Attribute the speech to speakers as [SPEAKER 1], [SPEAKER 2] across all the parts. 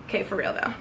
[SPEAKER 1] Okay, for real though.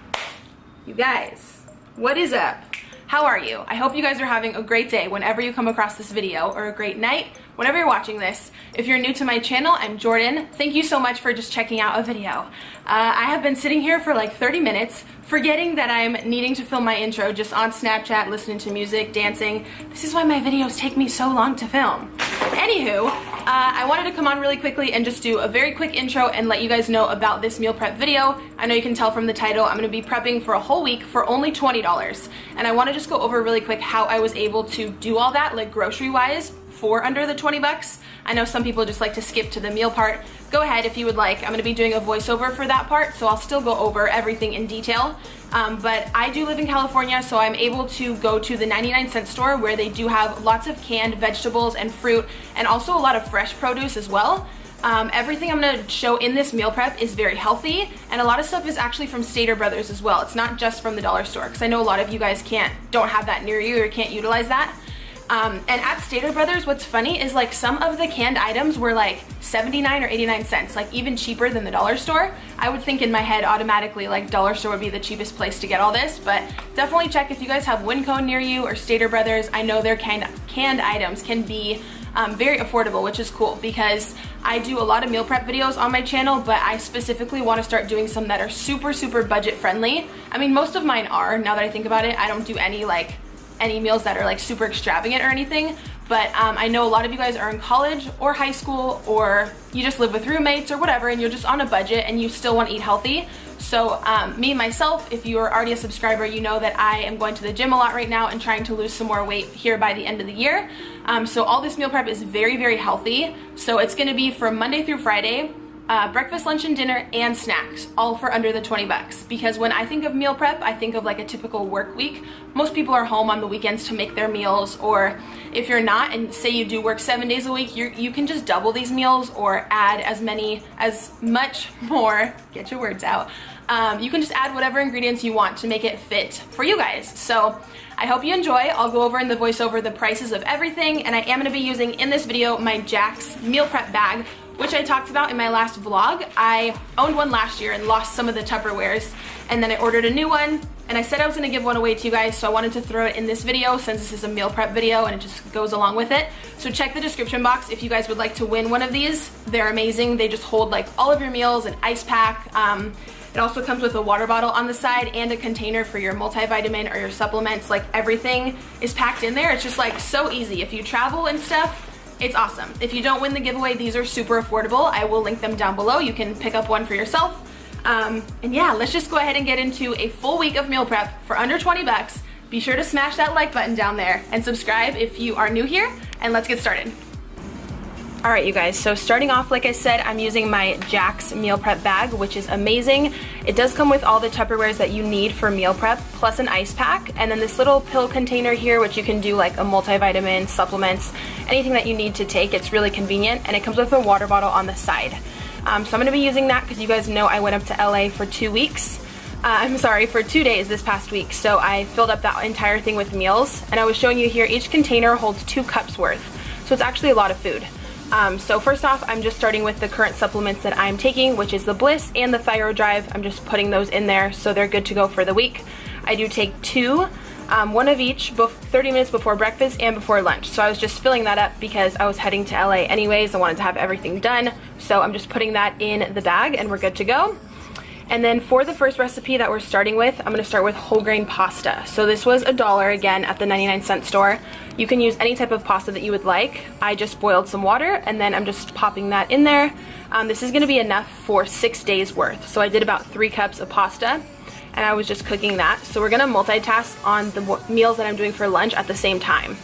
[SPEAKER 1] You guys, what is up? How are you? I hope you guys are having a great day whenever you come across this video, or a great night whenever you're watching this. If you're new to my channel, I'm Jordan. Thank you so much for just checking out a video. I have been sitting here for like 30 minutes forgetting that I'm needing to film my intro, just on Snapchat, listening to music, dancing. This is why my videos take me so long to film. Anywho, I wanted to come on really quickly and just do a very quick intro and let you guys know about this meal prep video. I know you can tell from the title, I'm gonna be prepping for a whole week for only $20. And I wanna just go over really quick how I was able to do all that, like grocery-wise, for under the 20 bucks. I know some people just like to skip to the meal part. Go ahead if you would like. I'm gonna be doing a voiceover for that part, so I'll still go over everything in detail. But I do live in California, so I'm able to go to the 99-cent store where they do have lots of canned vegetables and fruit, and also a lot of fresh produce as well. Everything I'm gonna show in this meal prep is very healthy, and a lot of stuff is actually from Stater Brothers as well. It's not just from the dollar store, because I know a lot of you guys don't have that near you or can't utilize that. And at Stater Brothers, what's funny is like some of the canned items were like 79 or 89 cents, like even cheaper than the dollar store. I would think in my head automatically like dollar store would be the cheapest place to get all this, but definitely check if you guys have Winco near you or Stater Brothers. I know their canned items can be very affordable, which is cool because I do a lot of meal prep videos on my channel, but I specifically want to start doing some that are super budget friendly. I mean, most of mine are, now that I think about it. I don't do any meals that are like super extravagant or anything, but I know a lot of you guys are in college or high school, or you just live with roommates or whatever, and you're just on a budget and you still want to eat healthy. So me, myself, if you're already a subscriber, you know that I am going to the gym a lot right now and trying to lose some more weight here by the end of the year. So all this meal prep is very healthy. So it's gonna be from Monday through Friday, breakfast, lunch, and dinner, and snacks, all for under the 20 bucks. Because when I think of meal prep, I think of like a typical work week. Most people are home on the weekends to make their meals, or if you're not, and say you do work 7 days a week, you can just double these meals or add as much more, get your words out. You can just add whatever ingredients you want to make it fit for you guys. So I hope you enjoy. I'll go over in the voiceover the prices of everything, and I am gonna be using in this video my Jax meal prep bag, which I talked about in my last vlog. I owned one last year and lost some of the Tupperwares, and then I ordered a new one, and I said I was gonna give one away to you guys, so I wanted to throw it in this video since this is a meal prep video and it just goes along with it. So check the description box if you guys would like to win one of these. They're amazing. They just hold like all of your meals, an ice pack. It also comes with a water bottle on the side and a container for your multivitamin or your supplements. Like everything is packed in there. It's just like so easy. If you travel and stuff, it's awesome. If you don't win the giveaway, these are super affordable. I will link them down below. You can pick up one for yourself. And yeah, let's just go ahead and get into a full week of meal prep for under 20 bucks. Be sure to smash that like button down there and subscribe if you are new here, and let's get started. All right, you guys, so starting off, like I said, I'm using my Jax meal prep bag, which is amazing. It does come with all the Tupperwares that you need for meal prep, plus an ice pack, and then this little pill container here, which you can do like a multivitamin, supplements, anything that you need to take. It's really convenient, and it comes with a water bottle on the side. So I'm gonna be using that because you guys know I went up to LA for 2 weeks. For 2 days this past week, so I filled up that entire thing with meals, and I was showing you here, each container holds 2 cups worth, so it's actually a lot of food. So first off, I'm just starting with the current supplements that I'm taking, which is the Bliss and the Thyro Drive. I'm just putting those in there so they're good to go for the week. I do take 2, one of each, 30 minutes before breakfast and before lunch. So I was just filling that up because I was heading to LA anyways. I wanted to have everything done. So I'm just putting that in the bag and we're good to go. And then for the first recipe that we're starting with, I'm gonna start with whole grain pasta. So this was $1 again at the 99-cent store. You can use any type of pasta that you would like. I just boiled some water and then I'm just popping that in there. This is gonna be enough for 6 days worth. So I did about 3 cups of pasta and I was just cooking that. So we're gonna multitask on the meals that I'm doing for lunch at the same time.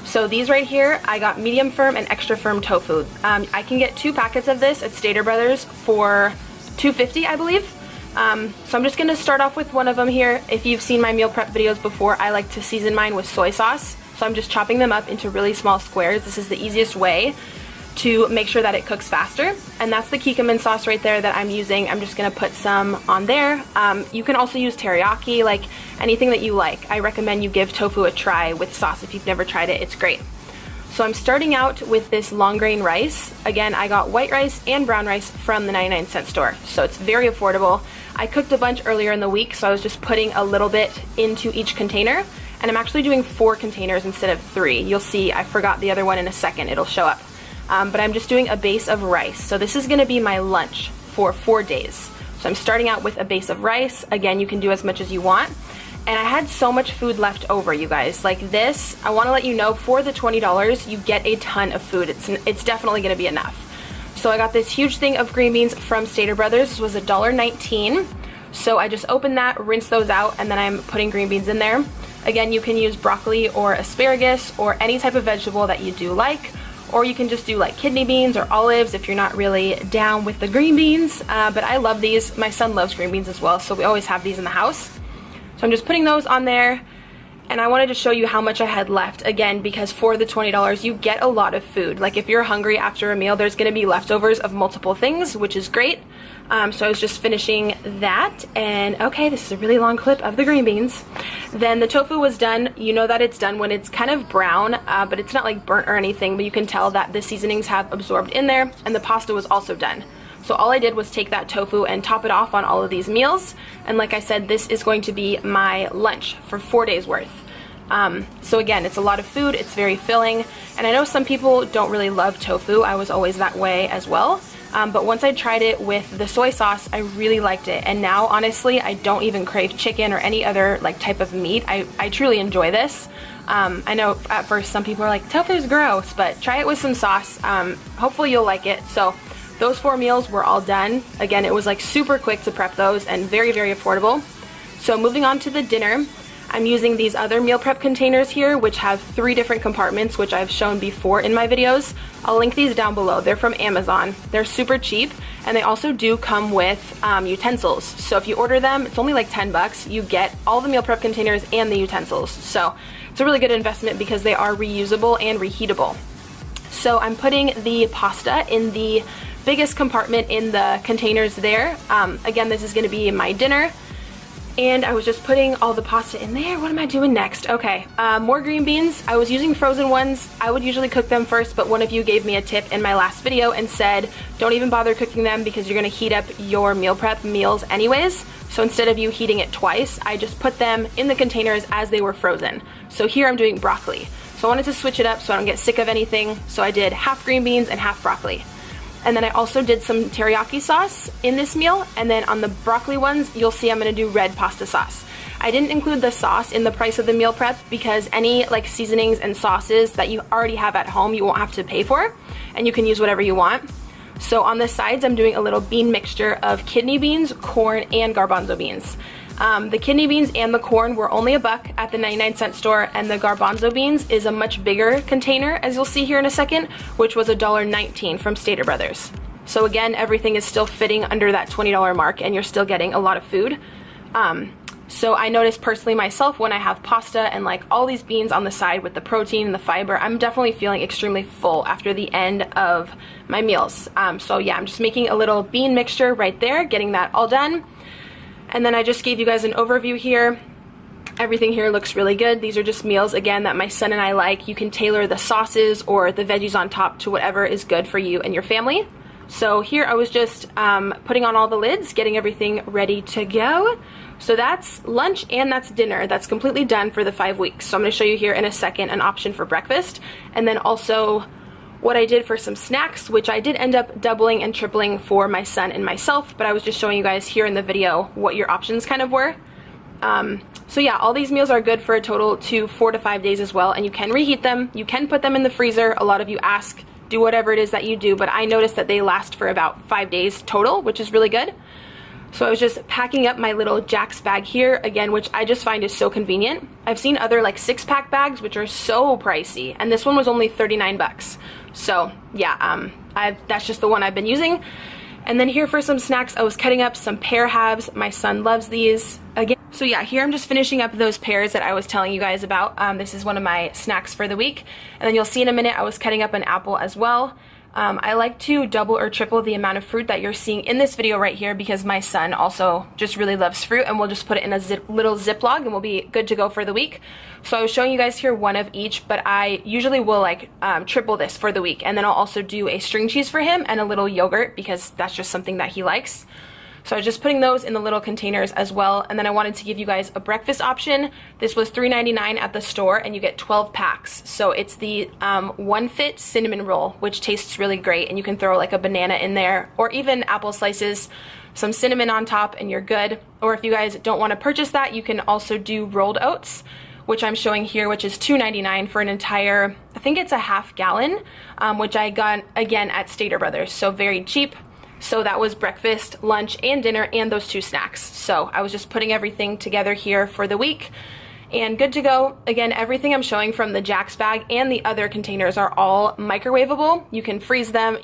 [SPEAKER 1] So these right here, I got medium firm and extra firm tofu. I can get 2 packets of this at Stater Brothers for $2.50, I believe. So I'm just gonna start off with one of them here. If you've seen my meal prep videos before, I like to season mine with soy sauce. So I'm just chopping them up into really small squares. This is the easiest way to make sure that it cooks faster. And that's the Kikkoman sauce right there that I'm using. I'm just gonna put some on there. You can also use teriyaki, like anything that you like. I recommend you give tofu a try with sauce if you've never tried it. It's great. So I'm starting out with this long grain rice. Again, I got white rice and brown rice from the 99-cent store. So it's very affordable. I cooked a bunch earlier in the week, so I was just putting a little bit into each container, and I'm actually doing 4 containers instead of 3. You'll see I forgot the other one in a second, it'll show up. But I'm just doing a base of rice. So this is gonna be my lunch for 4 days. So I'm starting out with a base of rice. Again, you can do as much as you want. And I had so much food left over, you guys. Like this, I wanna let you know, for the $20, you get a ton of food. It's definitely gonna be enough. So I got this huge thing of green beans from Stater Brothers. This was $1.19. So I just opened that, rinsed those out, and then I'm putting green beans in there. Again, you can use broccoli or asparagus or any type of vegetable that you do like, or you can just do like kidney beans or olives if you're not really down with the green beans. But I love these. My son loves green beans as well, so we always have these in the house. So I'm just putting those on there, and I wanted to show you how much I had left, again, because for the $20 you get a lot of food. Like if you're hungry after a meal, there's gonna be leftovers of multiple things, which is great. So I was just finishing that, and okay, this is a really long clip of the green beans. Then the tofu was done. You know that it's done when it's kind of brown, but it's not like burnt or anything, but you can tell that the seasonings have absorbed in there, and the pasta was also done. So all I did was take that tofu and top it off on all of these meals. And like I said, this is going to be my lunch for 4 days worth. So again, it's a lot of food, it's very filling. And I know some people don't really love tofu. I was always that way as well. But once I tried it with the soy sauce, I really liked it. And now, honestly, I don't even crave chicken or any other like type of meat. I truly enjoy this. I know at first some people are like, tofu's gross, but try it with some sauce. Hopefully you'll like it. So those 4 meals were all done. Again, it was like super quick to prep those and very, very affordable. So moving on to the dinner, I'm using these other meal prep containers here, which have 3 different compartments, which I've shown before in my videos. I'll link these down below. They're from Amazon. They're super cheap, and they also do come with utensils. So if you order them, it's only like 10 bucks. You get all the meal prep containers and the utensils. So it's a really good investment because they are reusable and reheatable. So I'm putting the pasta in the biggest compartment in the containers there. Again, this is gonna be my dinner. And I was just putting all the pasta in there. What am I doing next? Okay, more green beans. I was using frozen ones. I would usually cook them first, but one of you gave me a tip in my last video and said, don't even bother cooking them because you're gonna heat up your meal prep meals anyways. So instead of you heating it twice, I just put them in the containers as they were frozen. So here I'm doing broccoli. So I wanted to switch it up so I don't get sick of anything. So I did half green beans and half broccoli. And then I also did some teriyaki sauce in this meal. And then on the broccoli ones, you'll see I'm gonna do red pasta sauce. I didn't include the sauce in the price of the meal prep because any like seasonings and sauces that you already have at home, you won't have to pay for, and you can use whatever you want. So on the sides, I'm doing a little bean mixture of kidney beans, corn, and garbanzo beans. The kidney beans and the corn were only $1 at the 99-cent store, and the garbanzo beans is a much bigger container, as you'll see here in a second, which was $1.19 from Stater Brothers. So again, everything is still fitting under that $20 mark, and you're still getting a lot of food. So I noticed personally myself when I have pasta and like all these beans on the side with the protein and the fiber, I'm definitely feeling extremely full after the end of my meals. So yeah, I'm just making a little bean mixture right there, getting that all done. And then I just gave you guys an overview here. Everything here looks really good. These are just meals, again, that my son and I like. You can tailor the sauces or the veggies on top to whatever is good for you and your family. So here I was just putting on all the lids, getting everything ready to go. So that's lunch and that's dinner. That's completely done for the 5 weeks. So I'm gonna show you here in a second an option for breakfast, and then also what I did for some snacks, which I did end up doubling and tripling for my son and myself, but I was just showing you guys here in the video what your options kind of were. So yeah, all these meals are good for a total to 4 to 5 days as well, and you can reheat them. You can put them in the freezer. A lot of you ask, do whatever it is that you do, but I noticed that they last for about 5 days total, which is really good. So I was just packing up my little Jack's bag here, again, which I just find is so convenient. I've seen other like 6-pack bags, which are so pricey, and this one was only 39 bucks. So yeah, that's just the one I've been using. And then here for some snacks, I was cutting up some pear halves. My son loves these. Again, so yeah, here I'm just finishing up those pears that I was telling you guys about. This is one of my snacks for the week. And then you'll see in a minute, I was cutting up an apple as well. I like to double or triple the amount of fruit that you're seeing in this video right here because my son also just really loves fruit, and we'll just put it in a little Ziploc and we'll be good to go for the week. So I was showing you guys here one of each, but I usually will like triple this for the week, and then I'll also do a string cheese for him and a little yogurt because that's just something that he likes. So I was just putting those in the little containers as well. And then I wanted to give you guys a breakfast option. This was $3.99 at the store, and you get 12 packs. So it's the One Fit cinnamon roll, which tastes really great, and you can throw like a banana in there or even apple slices, some cinnamon on top, and you're good. Or if you guys don't want to purchase that, you can also do rolled oats, which I'm showing here, which is $2.99 for an entire, I think it's a half gallon, which I got again at Stater Brothers, so very cheap. So that was breakfast, lunch, and dinner, and those 2 snacks. So I was just putting everything together here for the week and good to go. Again, everything I'm showing from the Jack's bag and the other containers are all microwavable. You can freeze them.